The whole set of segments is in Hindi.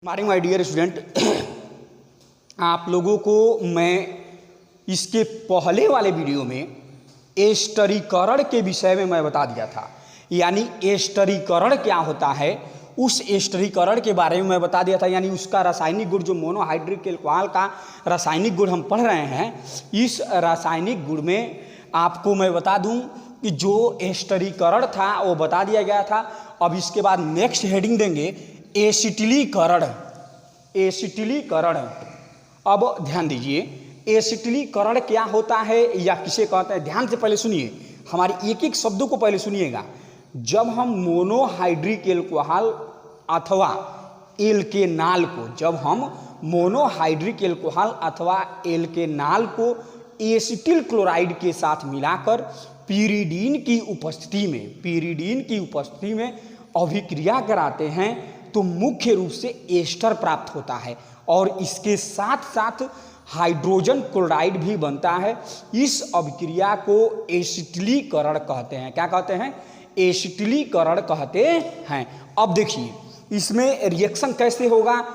मॉर्निंग माय डियर स्टूडेंट, आप लोगों को मैं इसके पहले वाले वीडियो में एस्टरीकरण के विषय में मैं बता दिया था। यानी एस्टरीकरण क्या होता है, उस एस्टरीकरण के बारे में मैं बता दिया था। यानी उसका रासायनिक गुण, जो मोनोहाइड्रिक एल्कोहल का रासायनिक गुण हम पढ़ रहे हैं, इस रासायनिक गुण में आपको मैं बता दूं कि जो एस्टरीकरण था वो बता दिया गया था। अब इसके बाद नेक्स्ट हेडिंग देंगे एसिटिलीकरण। एसिटिलीकरण, अब ध्यान दीजिए, एसिटिलीकरण क्या होता है या किसे कहते हैं, ध्यान से पहले सुनिए, हमारे एक एक शब्दों को पहले सुनिएगा। जब हम मोनोहाइड्रिक एल्कोहल अथवा एल्केनाल को, जब हम मोनोहाइड्रिक एल्कोहल अथवा एल्केनाल को एसिटिल क्लोराइड के साथ मिलाकर पीरिडीन की उपस्थिति में अभिक्रिया कराते हैं तो मुख्य रूप से एस्टर प्राप्त होता है और इसके साथ साथ हाइड्रोजन क्लोराइड भी बनता है। इस अभिक्रिया को एसिटिलीकरण कहते हैं। क्या कहते हैं? एसिटिलीकरण कहते हैं। अब देखिए इसमें रिएक्शन कैसे होगा,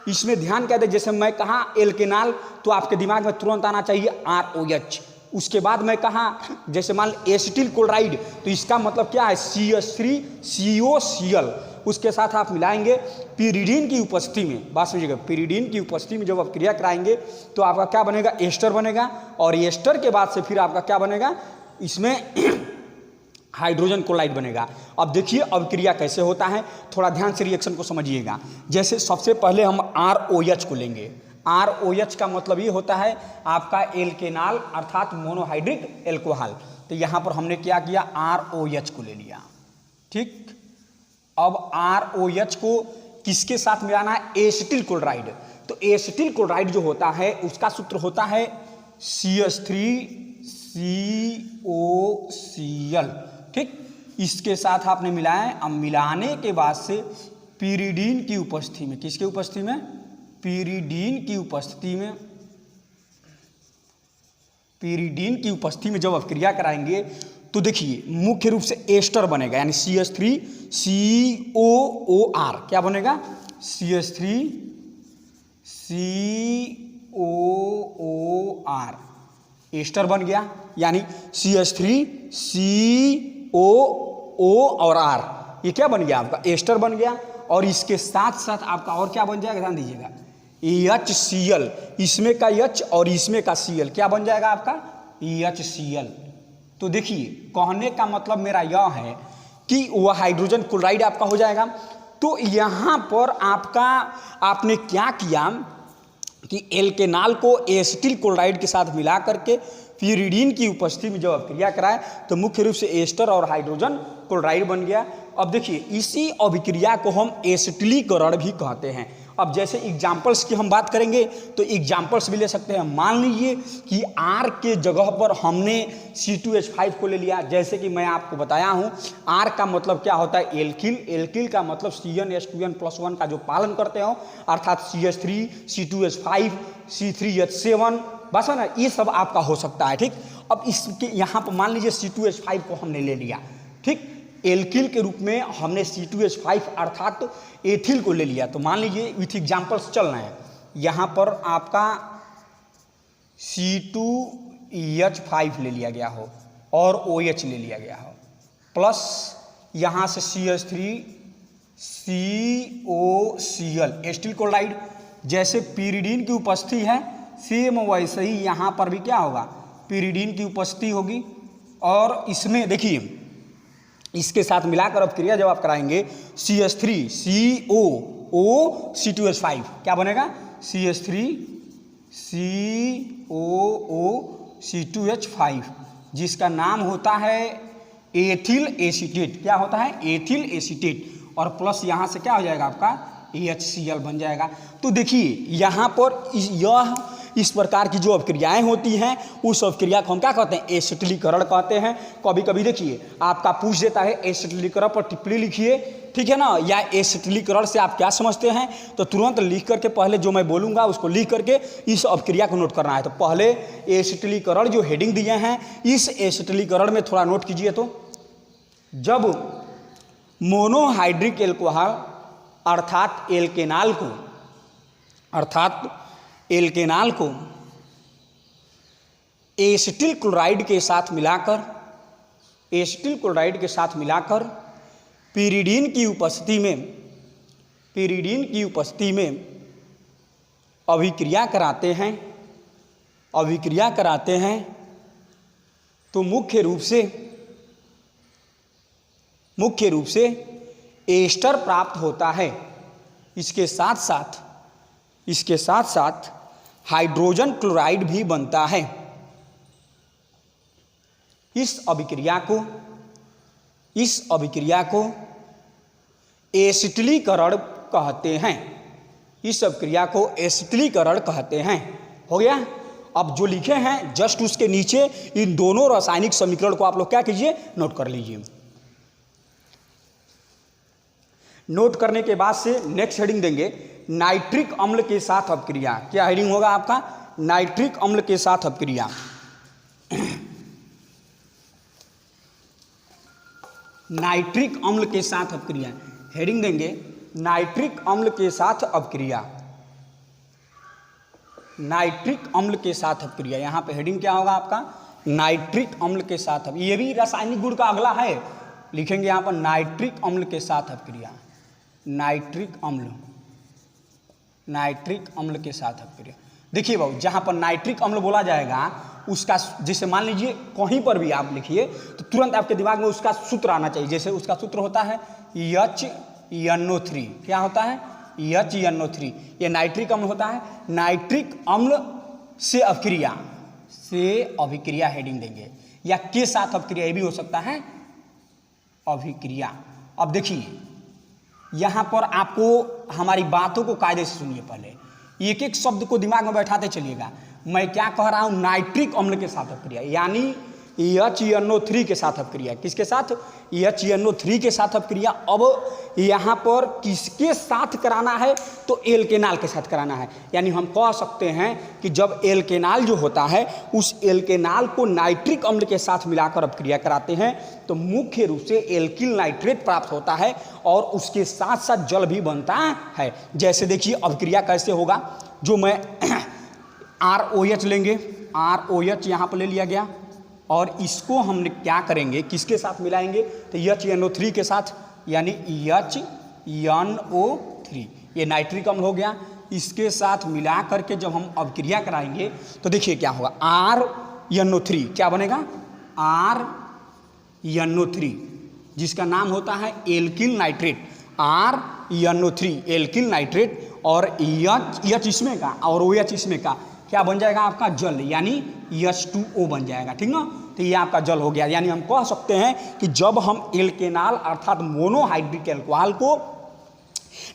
इसमें ध्यान क्या दें। जैसे मैं कहा एल्केनाल, तो आपके दिमाग में तुरंत आना चाहिए ROH। उसके बाद मैं कहा जैसे मान एसिटिल क्लोराइड, तो इसका मतलब क्या है, CH3COCl। उसके साथ आप मिलाएंगे पीरिडीन की उपस्थिति में, बात समझिएगा, पीरिडीन की उपस्थिति में जब आप क्रिया कराएंगे तो आपका क्या बनेगा, एस्टर बनेगा। और एस्टर के बाद से फिर आपका क्या बनेगा, इसमें हाइड्रोजन क्लोराइड बनेगा। अब देखिए अभिक्रिया कैसे होता है, थोड़ा ध्यान से रिएक्शन को समझिएगा। जैसे सबसे पहले हम ROH को लेंगे। ROH का मतलब ये होता है आपका एल्केनाल अर्थात मोनोहाइड्रिक एल्कोहल। तो यहाँ पर हमने क्या किया, ROH को ले लिया। ठीक, अब ROH को किसके साथ मिलाना है, एसिटिल क्लोराइड। तो एसिटिल क्लोराइड जो होता है उसका सूत्र होता है CH3COCl। ठीक, इसके साथ आपने मिलाया। अब मिलाने के बाद से पीरिडीन की उपस्थिति में, किसके उपस्थिति में, पीरिडीन की उपस्थिति में जब अभिक्रिया कराएंगे तो देखिए मुख्य रूप से एस्टर बनेगा। यानी CH3COOR क्या बनेगा, CH3COOR एस्टर बन गया। यानी CH3CO और R, ये क्या बन गया आपका, एस्टर बन गया। और इसके साथ साथ आपका और क्या बन जाएगा, ध्यान दीजिएगा, HCl। इसमें का H और इसमें का Cl क्या बन जाएगा आपका, HCl। तो देखिए कहने का मतलब मेरा यह है कि वह हाइड्रोजन क्लोराइड आपका हो जाएगा। तो यहाँ पर आपने क्या किया कि एल्केनाल को एसिटिल क्लोराइड के साथ मिला करके पीरिडीन की उपस्थिति में जब अभिक्रिया कराए तो मुख्य रूप से एस्टर और हाइड्रोजन क्लोराइड बन गया। अब देखिए इसी अभिक्रिया को हम एसिटिलीकरण भी कहते हैं। अब जैसे एग्जाम्पल्स की हम बात करेंगे तो एग्जाम्पल्स भी ले सकते हैं। मान लीजिए कि R के जगह पर हमने C2H5 को ले लिया। जैसे कि मैं आपको बताया हूँ R का मतलब क्या होता है, एल्किल। एल्किल का मतलब CnH2n+1 का जो पालन करते हो, अर्थात CH3 C2H5 C3H7, बस है ना, ये सब आपका हो सकता है। ठीक, अब इसके यहाँ पर मान लीजिए C2H5 को हमने ले लिया। ठीक, एल्किल के रूप में हमने C2H5 अर्थात एथिल को ले लिया। तो मान लीजिए विथ एग्जाम्पल्स चल रहे हैं, यहाँ पर आपका C2H5 ले लिया गया हो और OH ले लिया गया हो, प्लस यहाँ से CH3COCl एसिटिल क्लोराइड। जैसे पीरिडीन की उपस्थिति है सेम वैसे ही यहाँ पर भी क्या होगा, पीरिडीन की उपस्थिति होगी। और इसमें देखिए इसके साथ मिलाकर अभिक्रिया जब आप कराएंगे CH3COOC2H5 क्या बनेगा, CH3COOC2H5, जिसका नाम होता है एथिल एसीटेट। क्या होता है, एथिल एसीटेट। और प्लस यहाँ से क्या हो जाएगा आपका, HCl बन जाएगा। तो देखिए यहाँ पर यह इस प्रकार की जो अभिक्रियाएं होती हैं उस अभिक्रिया को हम क्या कहते हैं, एसिटिलीकरण कहते हैं। कभी कभी देखिए आपका पूछ देता है एसिटिलीकरण पर टिप्पणी लिखिए, ठीक है ना, या एसिटिलीकरण से आप क्या समझते हैं, तो तुरंत लिख करके पहले जो मैं बोलूँगा उसको लिख करके इस अभिक्रिया को नोट करना है। तो पहले एसिटिलीकरण जो हेडिंग दिए हैं, इस एसिटिलीकरण में थोड़ा नोट कीजिए। तो जब मोनोहाइड्रिक एल्कोहल अर्थात एल्केनाल को अर्थात एल्केनाल को एसिटिल क्लोराइड के साथ मिलाकर पीरिडीन की उपस्थिति में अभिक्रिया कराते हैं तो मुख्य रूप से एस्टर प्राप्त होता है। इसके साथ साथ हाइड्रोजन क्लोराइड भी बनता है। इस अभिक्रिया को एसिटिलीकरण कहते हैं। हो गया। अब जो लिखे हैं जस्ट उसके नीचे इन दोनों रासायनिक समीकरण को आप लोग क्या कीजिए, नोट कर लीजिए। नोट करने के बाद से नेक्स्ट हेडिंग देंगे नाइट्रिक अम्ल के साथ अपक्रिया। क्या हेडिंग होगा आपका? नाइट्रिक अम्ल के साथ अपक्रिया। नाइट्रिक अम्ल के साथ अपक्रिया हेडिंग देंगे नाइट्रिक अम्ल के साथ अपक्रिया। नाइट्रिक अम्ल के साथ अपक्रिया, यहाँ पे हेडिंग क्या होगा आपका? नाइट्रिक अम्ल के साथ। ये भी रासायनिक गुण का अगला है, लिखेंगे यहाँ पर नाइट्रिक अम्ल के साथ अपक्रिया। नाइट्रिक अम्ल के साथ अपक्रिया। देखिए बाबू, जहाँ पर नाइट्रिक अम्ल बोला जाएगा उसका, जैसे मान लीजिए कहीं पर भी आप लिखिए तो तुरंत आपके दिमाग में उसका सूत्र आना चाहिए। जैसे उसका सूत्र होता है HNO3। क्या होता है? HNO3। ये नाइट्रिक अम्ल होता है। नाइट्रिक अम्ल से अभिक्रिया हेडिंग देंगे, या के साथ अभिक्रिया, ये भी हो सकता है अभिक्रिया। अब देखिए यहाँ पर आपको हमारी बातों को कायदे से सुनिए। पहले एक एक शब्द को दिमाग में बैठाते चलिएगा। मैं क्या कह रहा हूँ? नाइट्रिक अम्ल के साथ अपक्रिया, यानी HNO3 के साथ अपक्रिया। किसके साथ? HNO3 के साथ अपक्रिया। अब यहाँ पर किसके साथ कराना है? तो एल्केनाल के साथ कराना है। यानी हम कह सकते हैं कि जब एल्केनाल जो होता है उस एल्केनाल को नाइट्रिक अम्ल के साथ मिलाकर अपक्रिया कराते हैं तो मुख्य रूप से एल्किल नाइट्रेट प्राप्त होता है और उसके साथ साथ जल भी बनता है। जैसे देखिए अपक्रिया कैसे होगा, जो मैं ROH लेंगे, ROH यहाँ पर ले लिया गया और इसको हमने क्या करेंगे, किसके साथ मिलाएंगे? तो HNO3 के साथ, यानी HNO3 ये नाइट्रिक अम्ल हो गया। इसके साथ मिला करके जब हम अपक्रिया कराएंगे तो देखिए क्या होगा, RNO3 क्या बनेगा? RNO3 जिसका नाम होता है alkyl nitrate. RNO3 alkyl nitrate और H इसमें का और OH इसमें का क्या बन जाएगा आपका? जल, यानी H2O बन जाएगा। ठीक ना? तो ये आपका जल हो गया। यानी हम कह सकते हैं कि जब हम एल्केनाल अर्थात मोनोहाइड्रिक अल्कोहल को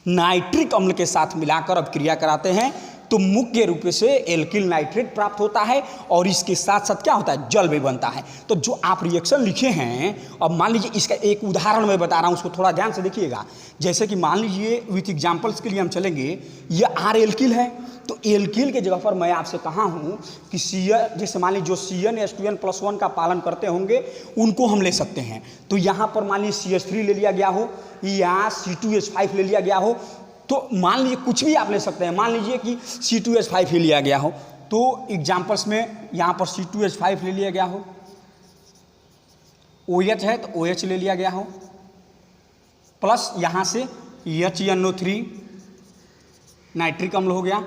नाइट्रिक अम्ल के साथ मिलाकर अपक्रिया कराते हैं तो मुख्य रूप से एल्किल नाइट्रेट प्राप्त होता है और इसके साथ साथ क्या होता है? जल भी बनता है। तो जो आप रिएक्शन लिखे हैं, अब मान लीजिए इसका एक उदाहरण मैं बता रहा हूँ, उसको थोड़ा ध्यान से देखिएगा। जैसे कि मान लीजिए विथ एग्जांपल्स के लिए हम चलेंगे, ये R एल्किल है तो एल्किल के जगह पर मैं आपसे कहा हूँ कि जैसे मान लीजिए जो CnH2n+1 का पालन करते होंगे उनको हम ले सकते हैं। तो यहाँ पर मान लीजिए CH3 ले लिया गया हो या C2H5 ले लिया गया हो, तो मान लीजिए कुछ भी आप ले सकते हैं। मान लीजिए कि C2H5 ही लिया गया हो तो एग्जाम्पल्स में यहाँ पर C2H5 ले लिया गया हो, OH है तो OH ले लिया गया हो, प्लस यहाँ से HNO3 नाइट्रिक अम्ल हो गया।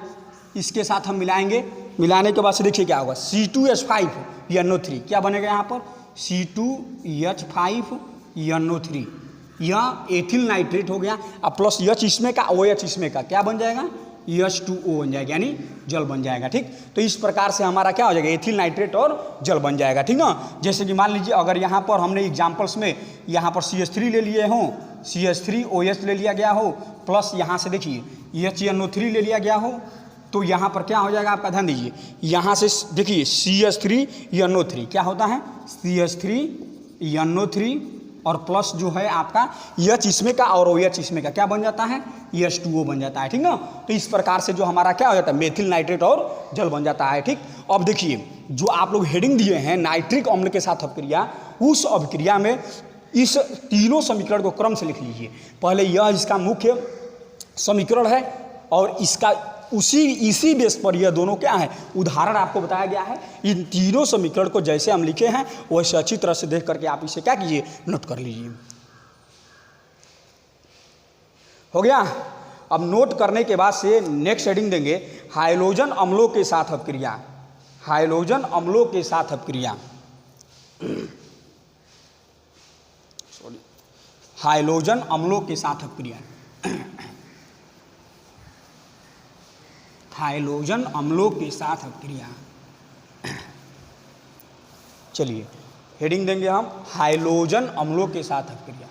इसके साथ हम मिलाएंगे, मिलाने के बाद से देखिए क्या होगा, C2H5NO3 क्या बनेगा यहाँ पर? C2H5NO3 यह एथिल नाइट्रेट हो गया। अब प्लस H इसमें का OH इसमें का क्या बन जाएगा? H2O बन जाएगा, यानी जल बन जाएगा। ठीक, तो इस प्रकार से हमारा क्या हो जाएगा? एथिल नाइट्रेट और जल बन जाएगा। ठीक ना? जैसे कि मान लीजिए अगर यहाँ पर हमने एग्जाम्पल्स में यहाँ पर CH3 ले लिए हों, CH3OH ले लिया गया हो, प्लस यहाँ से देखिए HNO3 ले लिया गया हो, तो यहाँ पर क्या हो जाएगा आपका? ध्यान दीजिए, यहाँ से देखिए CH3NO3 क्या होता है? CH3NO3 और प्लस जो है आपका H इसमें का और OH इसमें का क्या बन जाता है? H2O बन जाता है। ठीक ना? तो इस प्रकार से जो हमारा क्या हो जाता है? मेथिल नाइट्रेट और जल बन जाता है। ठीक, अब देखिए जो आप लोग हेडिंग दिए हैं नाइट्रिक अम्ल के साथ अपक्रिया, उस अपक्रिया में इस तीनों समीकरण को क्रम से लिख लीजिए। पहले यह इसका मुख्य समीकरण है और इसका इसी बेस पर यह दोनों क्या है, उदाहरण आपको बताया गया है। इन तीनों समीकरण को जैसे हम लिखे हैं वैसे अच्छी तरह से देख करके आप इसे क्या कीजिए, नोट कर लीजिए। हो गया। अब नोट करने के बाद से नेक्स्ट हेडिंग देंगे हाइड्रोजन अम्लों के साथ अपक्रिया। हाइड्रोजन अम्लों के साथ अपक्रिया, सॉरी, हाइड्रोजन अम्लों के साथ अपक्रिया। हाइड्रोजन अम्लों के साथ अपक्रिया। चलिए हेडिंग देंगे हम हाइड्रोजन अम्लों के साथ अपक्रिया।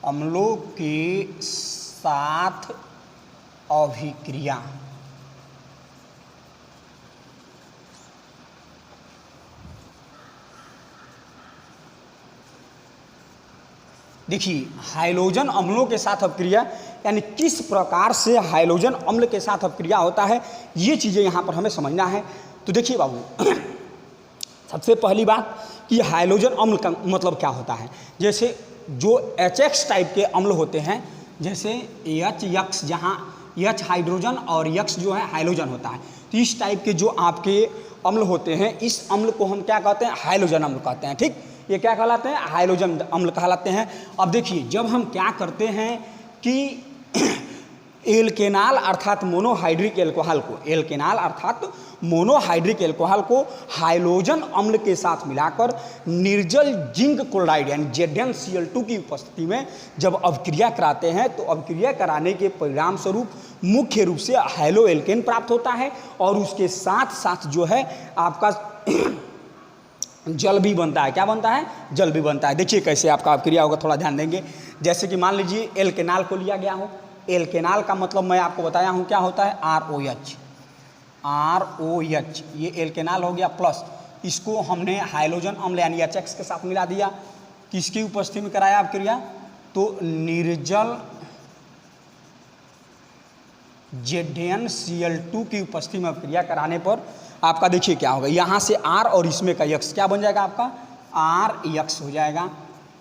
अम्लों के साथ अभिक्रिया। देखिए हाइड्रोजन अम्लों के साथ अपक्रिया यानी किस प्रकार से हाइड्रोजन अम्ल के साथ अपक्रिया होता है, ये चीज़ें यहाँ पर हमें समझना है। तो देखिए बाबू, सबसे पहली बात कि हाइड्रोजन अम्ल का मतलब क्या होता है। जैसे जो HX टाइप के अम्ल होते हैं, जैसे H जहाँ H हाइड्रोजन और X जो है हाइड्रोजन होता है, तो इस टाइप के जो आपके अम्ल होते हैं, इस अम्ल को हम क्या कहते हैं, हाइड्रोजन अम्ल कहते हैं। ठीक, ये क्या कहलाते हैं, हाइड्रोजन अम्ल कहलाते हैं। अब देखिए जब हम क्या करते हैं कि एल्केनाल अर्थात मोनोहाइड्रिक एल्कोहल को, एल्केनाल अर्थात मोनोहाइड्रिक एल्कोहल को हाइड्रोजन अम्ल के साथ मिलाकर निर्जल जिंक क्लोराइड यानी ZnCl2 की उपस्थिति में जब अभिक्रिया कराते हैं, तो अभिक्रिया कराने के परिणाम स्वरूप मुख्य रूप से हैलो एल्केन प्राप्त होता है और उसके साथ साथ जो है आपका जल भी बनता है। क्या बनता है, जल भी बनता है। देखिए कैसे आपका अभिक्रिया होगा, थोड़ा ध्यान देंगे। जैसे कि मान लीजिए एल्केनाल को लिया गया हो, एल्केनाल का मतलब मैं आपको बताया हूँ क्या होता है, ROH। ROH ये एल्केनाल हो गया, प्लस इसको हमने हाइड्रोजन अम्ल यानी HX के साथ मिला दिया। किसकी उपस्थिति में कराया अभिक्रिया, तो निर्जल ZnCl2 की उपस्थिति में अभिक्रिया कराने पर आपका देखिए क्या होगा, यहाँ से R और इसमें का X क्या बन जाएगा, आपका RX हो जाएगा,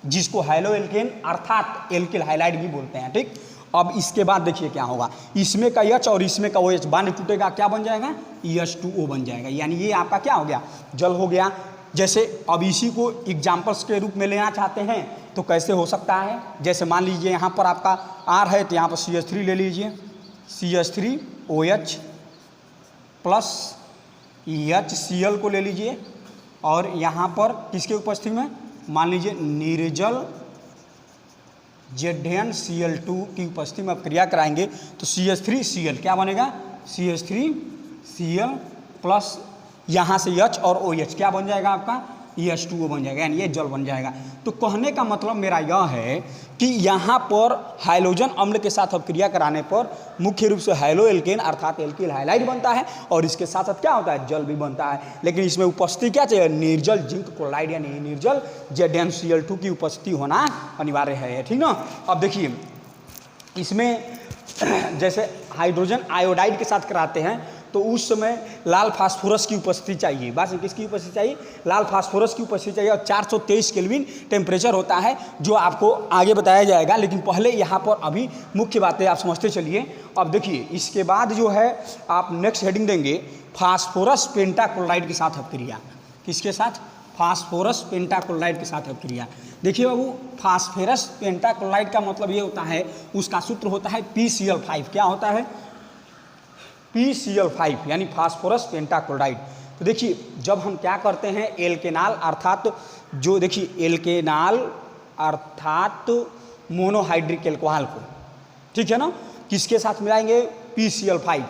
जिसको हैलो एल्केन अर्थात एल्किल हाइलाइड भी बोलते हैं। ठीक, अब इसके बाद देखिए क्या होगा, इसमें का H और इसमें का OH बांध टूटेगा, क्या बन जाएगा, H2O बन जाएगा। यानी ये आपका क्या हो गया, जल हो गया। जैसे अब इसी को एग्जाम्पल्स के रूप में लेना चाहते हैं तो कैसे हो सकता है, जैसे मान लीजिए यहाँ पर आपका R है तो यहाँ पर CH3 ले लीजिए, CH3OH प्लस HCl को ले लीजिए और यहाँ पर किसके उपस्थिति में, मान लीजिए निर्जल ZnCl2 की उपस्थिति में अभिक्रिया कराएंगे तो CH3Cl क्या बनेगा, CH3Cl प्लस यहाँ से H और OH क्या बन जाएगा आपका, H2O बन जाएगा, यानी ये जल बन जाएगा। तो कहने का मतलब मेरा यह है कि यहाँ पर हाइड्रोजन अम्ल के साथ अभिक्रिया कराने पर मुख्य रूप से हैलो एल्केन अर्थात एल्किल हाइलाइड बनता है और इसके साथ साथ क्या होता है, जल भी बनता है। लेकिन इसमें उपस्थिति क्या चाहिए, निर्जल जिंक क्लोराइड यानी निर्जल ZnCl2 की उपस्थिति होना अनिवार्य है। ठीक ना। अब देखिए इसमें जैसे हाइड्रोजन आयोडाइड के साथ कराते हैं तो उस समय लाल फास्फोरस की उपस्थिति चाहिए। बात किसकी उपस्थिति चाहिए, लाल फास्फोरस की उपस्थिति चाहिए और 423 केल्विन टेम्परेचर होता है, जो आपको आगे बताया जाएगा। लेकिन पहले यहाँ पर अभी मुख्य बातें आप समझते चलिए। अब देखिए इसके बाद जो है आप नेक्स्ट हेडिंग देंगे फास्फोरस पेंटाक्लोराइड के साथ अभिक्रिया। किसके साथ, फास्फोरस पेंटाक्लोराइड के साथ अभिक्रिया। देखिए बाबू, फास्फोरस पेंटाक्लोराइड का मतलब ये होता है, उसका सूत्र होता है PCl5। क्या होता है, PCl5 यानी फास्फोरस पेंटाक्लोराइड। तो देखिए जब हम क्या करते हैं एल्केनाल अर्थात जो देखिए एल्केनाल अर्थात मोनोहाइड्रिक एल्कोहल को, ठीक है ना, किसके साथ मिलाएंगे, PCl5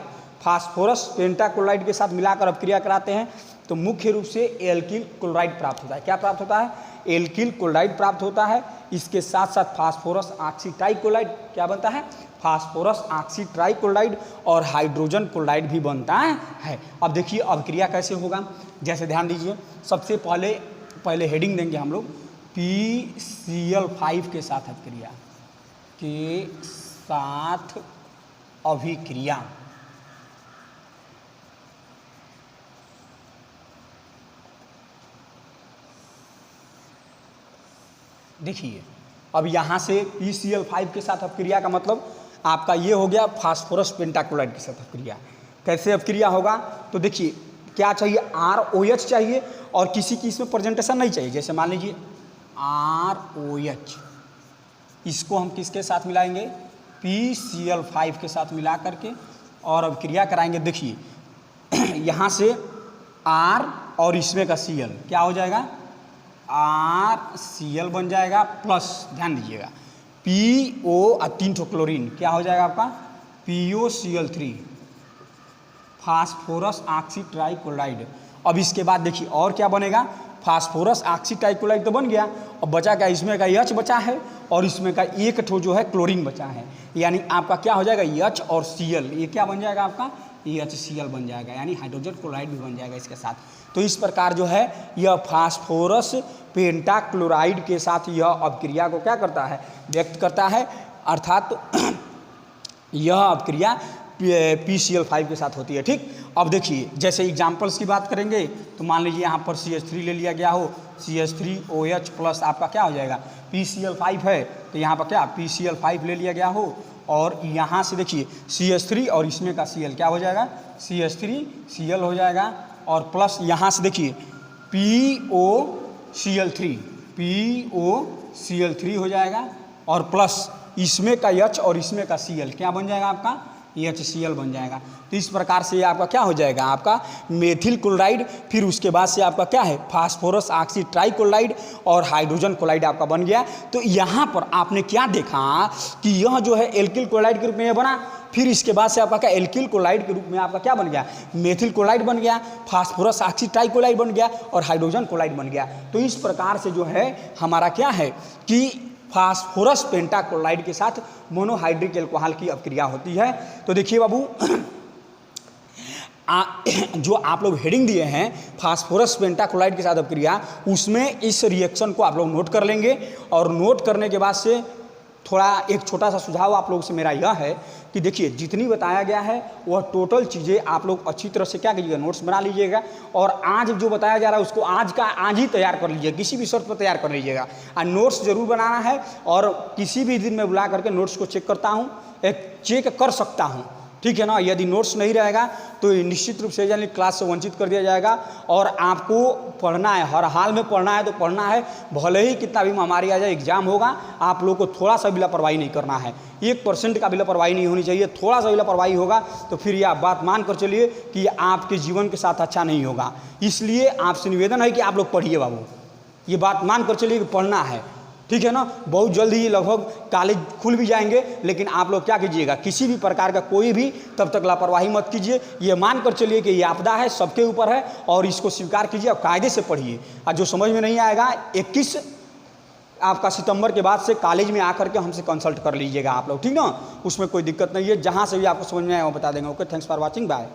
फास्फोरस पेंटाक्लोराइड के साथ मिलाकर अभिक्रिया कराते हैं तो मुख्य रूप से एल्किल क्लोराइड प्राप्त होता है। क्या प्राप्त होता है, एल्किल क्लोराइड प्राप्त होता है। इसके साथ साथ फास्फोरस ऑक्सी ट्राइक्लोराइड क्या बनता है, फास्फोरस ऑक्सी ट्राइक्लोराइड और हाइड्रोजन क्लोराइड भी बनता है। अब देखिए अभिक्रिया कैसे होगा, जैसे ध्यान दीजिए, सबसे पहले हेडिंग देंगे हम लोग PCl5 के साथ अभिक्रिया के साथ अभिक्रिया। देखिए अब यहाँ से PCl5 के साथ अपक्रिया का मतलब आपका ये हो गया फास्फोरस पेंटाक्लोराइड के साथ अपक्रिया। कैसे अपक्रिया होगा, तो देखिए क्या चाहिए, ROH चाहिए और किसी की इसमें प्रेजेंटेशन नहीं चाहिए। जैसे मान लीजिए ROH, इसको हम किसके साथ मिलाएंगे, PCl5 के साथ मिला करके और अपक्रिया कराएंगे। देखिए यहाँ से R और इसमें का Cl क्या हो जाएगा, RCl बन जाएगा, प्लस ध्यान दीजिएगा PO और 3 ठो क्लोरीन क्या हो जाएगा आपका POCl3, फास्फोरस ऑक्सी ट्राइक्लोराइड। अब इसके बाद देखिए और क्या बनेगा, फास्फोरस ऑक्सी ट्राइक्लोराइड तो बन गया, अब बचा क्या, इसमें का H बचा है और इसमें का एक ठो जो है क्लोरीन बचा है, यानी आपका क्या हो जाएगा H और Cl, ये क्या बन जाएगा आपका HCl बन जाएगा, यानी हाइड्रोजन क्लोराइड भी बन जाएगा इसके साथ। तो इस प्रकार जो है यह फास्फोरस पेंटाक्लोराइड के साथ यह अपक्रिया को क्या करता है, व्यक्त करता है, अर्थात यह अपक्रिया PCl5 के साथ होती है। ठीक, अब देखिए जैसे एग्जाम्पल्स की बात करेंगे तो मान लीजिए यहाँ पर CH3 ले लिया गया हो, CH3OH प्लस आपका क्या हो जाएगा PCl5 है, तो यहाँ पर क्या PCl5 ले लिया गया हो और यहाँ से देखिए CH3 और इसमें का Cl क्या हो जाएगा CH3Cl हो जाएगा और प्लस यहाँ से देखिए POCl3 हो जाएगा और प्लस इसमें का H और इसमें का Cl क्या बन जाएगा आपका HCl बन जाएगा। तो इस प्रकार से ये आपका क्या हो जाएगा, आपका मेथिल क्लोराइड, फिर उसके बाद से आपका क्या है फास्फोरस ऑक्सी ट्राइक्लोराइड और हाइड्रोजन क्लोराइड आपका बन गया। तो यहाँ पर आपने क्या देखा कि यह जो है एल्किल क्लोराइड के रूप में ये बना, फिर इसके बाद से आपका क्या एल्किल क्लोराइड के रूप में आपका क्या बन गया मेथिल क्लोराइड बन गया, फास्फोरस ऑक्सी ट्राइक्लोराइड बन गया और हाइड्रोजन क्लोराइड बन गया। तो इस प्रकार से जो है हमारा क्या है कि फास्फोरस पेंटाक्लोराइड के साथ मोनोहाइड्रिक एल्कोहल की अपक्रिया होती है। तो देखिए बाबू जो आप लोग हेडिंग दिए हैं फास्फोरस पेंटाक्लोराइड के साथ अपक्रिया, उसमें इस रिएक्शन को आप लोग नोट कर लेंगे और नोट करने के बाद से थोड़ा एक छोटा सा सुझाव आप लोगों से मेरा यह है कि देखिए जितनी बताया गया है वह टोटल चीज़ें आप लोग अच्छी तरह से क्या कीजिएगा नोट्स बना लीजिएगा और आज जो बताया जा रहा है उसको आज ही तैयार कर लीजिएगा, किसी भी शर्त पर तैयार कर लीजिएगा और नोट्स जरूर बनाना है। और किसी भी दिन मैं बुला करके नोट्स को चेक करता हूँ, चेक कर सकता हूँ, ठीक है ना। यदि नोट्स नहीं रहेगा तो निश्चित रूप से यानी क्लास से वंचित कर दिया जाएगा और आपको पढ़ना है, हर हाल में पढ़ना है तो पढ़ना है, भले ही कितना भी महामारी आ जाए, एग्जाम होगा, आप लोगों को थोड़ा सा भी लापरवाही नहीं करना है, 1% का भी लापरवाही नहीं होनी चाहिए। थोड़ा सा भी लापरवाही होगा तो फिर यह बात मान कर चलिए कि आपके जीवन के साथ अच्छा नहीं होगा। इसलिए आपसे निवेदन है कि आप लोग पढ़िए बाबू, ये बात मान कर चलिए कि पढ़ना है, ठीक है ना। बहुत जल्दी ही लगभग कॉलेज खुल भी जाएंगे, लेकिन आप लोग क्या कीजिएगा, किसी भी प्रकार का कोई भी तब तक लापरवाही मत कीजिए। ये मान कर चलिए कि ये आपदा है, सबके ऊपर है और इसको स्वीकार कीजिए और कायदे से पढ़िए। और जो समझ में नहीं आएगा 21 आपका सितंबर के बाद से कॉलेज में आकर के हमसे कंसल्ट कर लीजिएगा आप लोग, ठीक ना। उसमें कोई दिक्कत नहीं है, जहाँ से भी आपको समझ में आए वो बता देंगे। Okay, thanks for watching, bye.